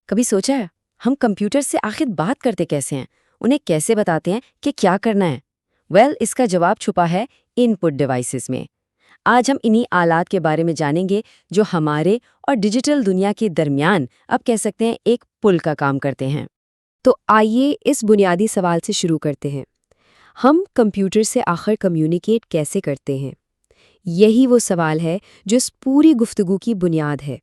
कभी सोचा है हम कंप्यूटर से आखिर बात करते कैसे हैं? उन्हें कैसे बताते हैं कि क्या करना है? इसका जवाब छुपा है इनपुट डिवाइसेस में। आज हम इन्हीं आलात के बारे में जानेंगे जो हमारे और डिजिटल दुनिया के दरमियान अब कह सकते हैं एक पुल का काम करते हैं। तो आइए इस बुनियादी सवाल से शुरू करते हैं। हम कंप्यूटर से आखिर कम्युनिकेट कैसे करते हैं? यही वो सवाल है जो इस पूरी गुफ्तगू की बुनियाद है।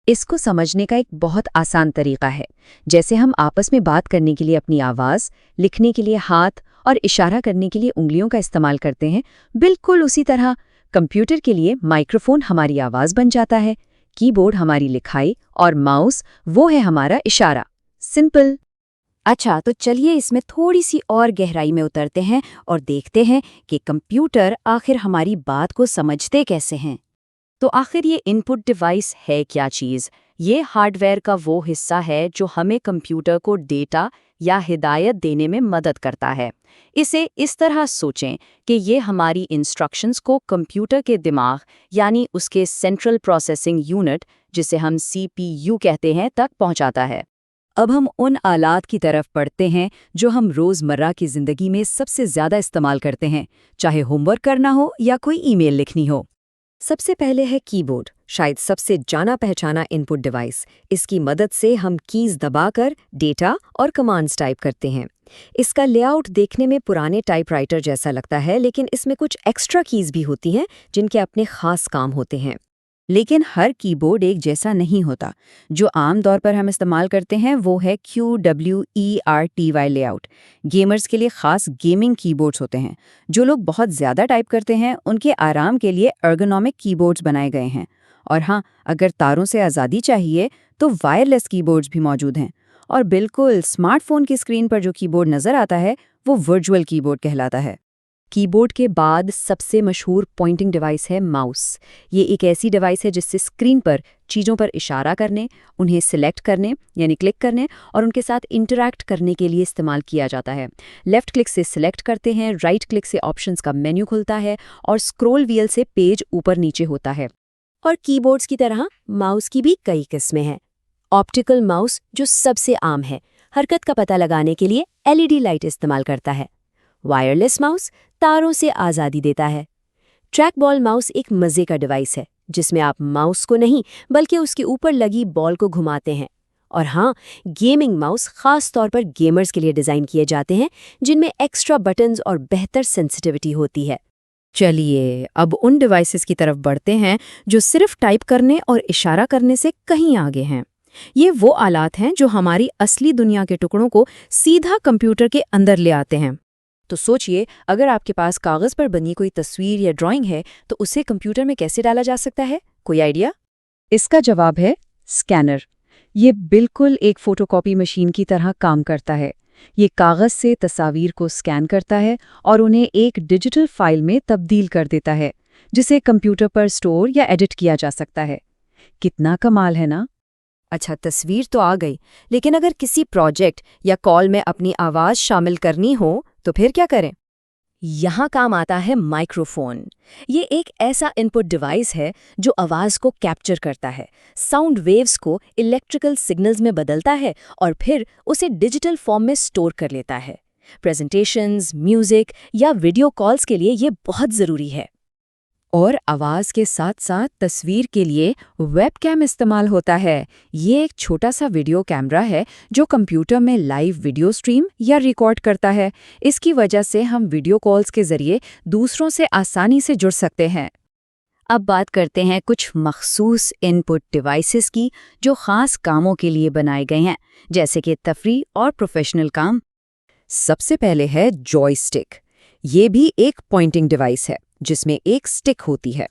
इसको समझने का एक बहुत आसान तरीका है। जैसे हम आपस में बात करने के लिए अपनी आवाज़, लिखने के लिए हाथ और इशारा करने के लिए उंगलियों का इस्तेमाल करते हैं, बिल्कुल उसी तरह कंप्यूटर के लिए माइक्रोफोन हमारी आवाज़ बन जाता है, कीबोर्ड हमारी लिखाई और माउस वो है हमारा इशारा। सिंपल। अच्छा, तो चलिए इसमें थोड़ी सी और गहराई में उतरते हैं और देखते हैं कि कंप्यूटर आखिर हमारी बात को समझते कैसे हैं। तो आखिर ये इनपुट डिवाइस है क्या चीज़? ये हार्डवेयर का वो हिस्सा है जो हमें कंप्यूटर को डेटा या हिदायत देने में मदद करता है। इसे इस तरह सोचें कि ये हमारी इंस्ट्रक्शंस को कंप्यूटर के दिमाग यानी उसके सेंट्रल प्रोसेसिंग यूनिट, जिसे हम CPU कहते हैं, तक पहुंचाता है। अब हम उन आलात की तरफ पढ़ते हैं जो हम रोज़मर्रा की ज़िंदगी में सबसे ज़्यादा इस्तेमाल करते हैं, चाहे होमवर्क करना हो या कोई ईमेल लिखनी हो। सबसे पहले है कीबोर्ड, शायद सबसे जाना पहचाना इनपुट डिवाइस। इसकी मदद से हम कीज दबाकर डेटा और कमांड्स टाइप करते हैं। इसका लेआउट देखने में पुराने टाइपराइटर जैसा लगता है, लेकिन इसमें कुछ एक्स्ट्रा कीज भी होती हैं जिनके अपने खास काम होते हैं। लेकिन हर कीबोर्ड एक जैसा नहीं होता। जो आम तौर पर हम इस्तेमाल करते हैं वो है QWERTY लेआउट। गेमर्स के लिए खास गेमिंग कीबोर्ड्स होते हैं। जो लोग बहुत ज़्यादा टाइप करते हैं उनके आराम के लिए एर्गोनॉमिक कीबोर्ड्स बनाए गए हैं। और हाँ, अगर तारों से आज़ादी चाहिए तो वायरलेस कीबोर्ड्स भी मौजूद हैं। और बिल्कुल स्मार्टफोन की स्क्रीन पर जो कीबोर्ड नज़र आता है वो वर्चुअल कीबोर्ड कहलाता है। कीबोर्ड के बाद सबसे मशहूर पॉइंटिंग डिवाइस है माउस। ये एक ऐसी डिवाइस है जिससे स्क्रीन पर चीज़ों पर इशारा करने, उन्हें सिलेक्ट करने यानी क्लिक करने और उनके साथ इंटरैक्ट करने के लिए इस्तेमाल किया जाता है। लेफ्ट क्लिक से सिलेक्ट करते हैं, राइट क्लिक से ऑप्शंस का मेन्यू खुलता है और स्क्रॉल व्हील से पेज ऊपर नीचे होता है। और कीबोर्ड्स की तरह माउस की भी कई किस्में हैं। ऑप्टिकल माउस जो सबसे आम है, हरकत का पता लगाने के लिए LED लाइट इस्तेमाल करता है। वायरलेस माउस तारों से आज़ादी देता है। ट्रैक बॉल माउस एक मज़े का डिवाइस है जिसमें आप माउस को नहीं बल्कि उसके ऊपर लगी बॉल को घुमाते हैं। और हाँ, गेमिंग माउस खास तौर पर गेमर्स के लिए डिज़ाइन किए जाते हैं जिनमें एक्स्ट्रा बटन्स और बेहतर सेंसिटिविटी होती है। चलिए अब उन डिवाइसेस की तरफ बढ़ते हैं जो सिर्फ टाइप करने और इशारा करने से कहीं आगे हैं। ये वो आलात हैं जो हमारी असली दुनिया के टुकड़ों को सीधा कंप्यूटर के अंदर ले आते हैं। तो सोचिए, अगर आपके पास कागज़ पर बनी कोई तस्वीर या ड्राइंग है तो उसे कंप्यूटर में कैसे डाला जा सकता है? कोई आइडिया? इसका जवाब है स्कैनर। ये बिल्कुल एक फोटोकॉपी मशीन की तरह काम करता है। ये कागज़ से तस्वीर को स्कैन करता है और उन्हें एक डिजिटल फाइल में तब्दील कर देता है, जिसे कंप्यूटर पर स्टोर या एडिट किया जा सकता है। कितना कमाल है ना? अच्छा, तस्वीर तो आ गई, लेकिन अगर किसी प्रोजेक्ट या कॉल में अपनी आवाज़ शामिल करनी हो तो फिर क्या करें? यहाँ काम आता है माइक्रोफोन। ये एक ऐसा इनपुट डिवाइस है जो आवाज़ को कैप्चर करता है, साउंड वेव्स को इलेक्ट्रिकल सिग्नल्स में बदलता है और फिर उसे डिजिटल फॉर्म में स्टोर कर लेता है। प्रेजेंटेशंस, म्यूजिक या वीडियो कॉल्स के लिए ये बहुत ज़रूरी है। और आवाज़ के साथ साथ तस्वीर के लिए वेबकैम इस्तेमाल होता है। ये एक छोटा सा वीडियो कैमरा है जो कंप्यूटर में लाइव वीडियो स्ट्रीम या रिकॉर्ड करता है। इसकी वजह से हम वीडियो कॉल्स के ज़रिए दूसरों से आसानी से जुड़ सकते हैं। अब बात करते हैं कुछ मखसूस इनपुट डिवाइसेस की जो ख़ास कामों के लिए बनाए गए हैं, जैसे कि तफरीह और प्रोफेशनल काम। सबसे पहले है जॉयस्टिक। ये भी एक पॉइंटिंग डिवाइस है जिसमें एक स्टिक होती है।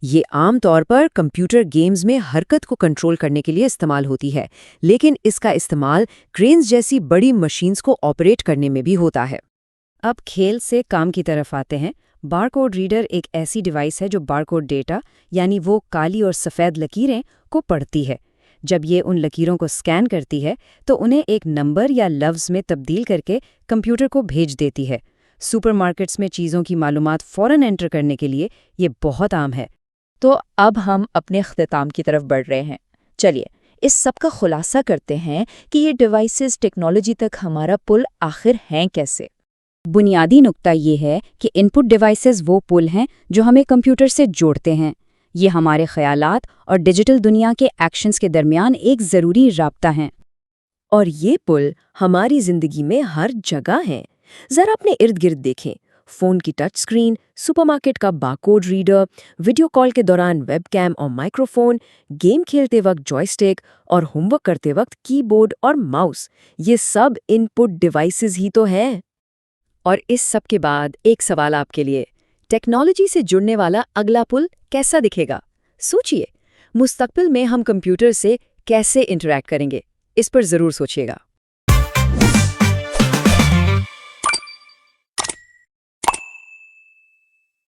ये आमतौर पर कंप्यूटर गेम्स में हरकत को कंट्रोल करने के लिए इस्तेमाल होती है, लेकिन इसका इस्तेमाल क्रेन्स जैसी बड़ी मशीन्स को ऑपरेट करने में भी होता है। अब खेल से काम की तरफ आते हैं। बारकोड रीडर एक ऐसी डिवाइस है जो बारकोड डेटा यानी वो काली और सफ़ेद लकीरें को पढ़ती है। जब ये उन लकीरों को स्कैन करती है तो उन्हें एक नंबर या लफ्ज़ में तब्दील करके कंप्यूटर को भेज देती है। सुपरमार्केट्स में चीज़ों की मालूमात फ़ौरन एंटर करने के लिए ये बहुत आम है। तो अब हम अपने इख्तिताम की तरफ बढ़ रहे हैं। चलिए इस सब का खुलासा करते हैं कि ये डिवाइसेस टेक्नोलॉजी तक हमारा पुल आखिर हैं कैसे। बुनियादी नुक्ता ये है कि इनपुट डिवाइसेस वो पुल हैं जो हमें कंप्यूटर से जोड़ते हैं। ये हमारे ख्यालात और डिजिटल दुनिया के एक्शंस के दरमियान एक ज़रूरी राब्ता हैं। और ये पुल हमारी जिंदगी में हर जगह हैं। जरा अपने इर्द गिर्द देखें, फोन की टच स्क्रीन, सुपरमार्केट का बारकोड रीडर, वीडियो कॉल के दौरान वेबकैम और माइक्रोफोन, गेम खेलते वक्त जॉयस्टिक और होमवर्क करते वक्त कीबोर्ड और माउस, ये सब इनपुट डिवाइसेस ही तो हैं। और इस सब के बाद एक सवाल आपके लिए, टेक्नोलॉजी से जुड़ने वाला अगला पुल कैसा दिखेगा? सोचिए, मुस्तकबिल में हम कंप्यूटर से कैसे इंटरैक्ट करेंगे? इस पर ज़रूर सोचिएगा।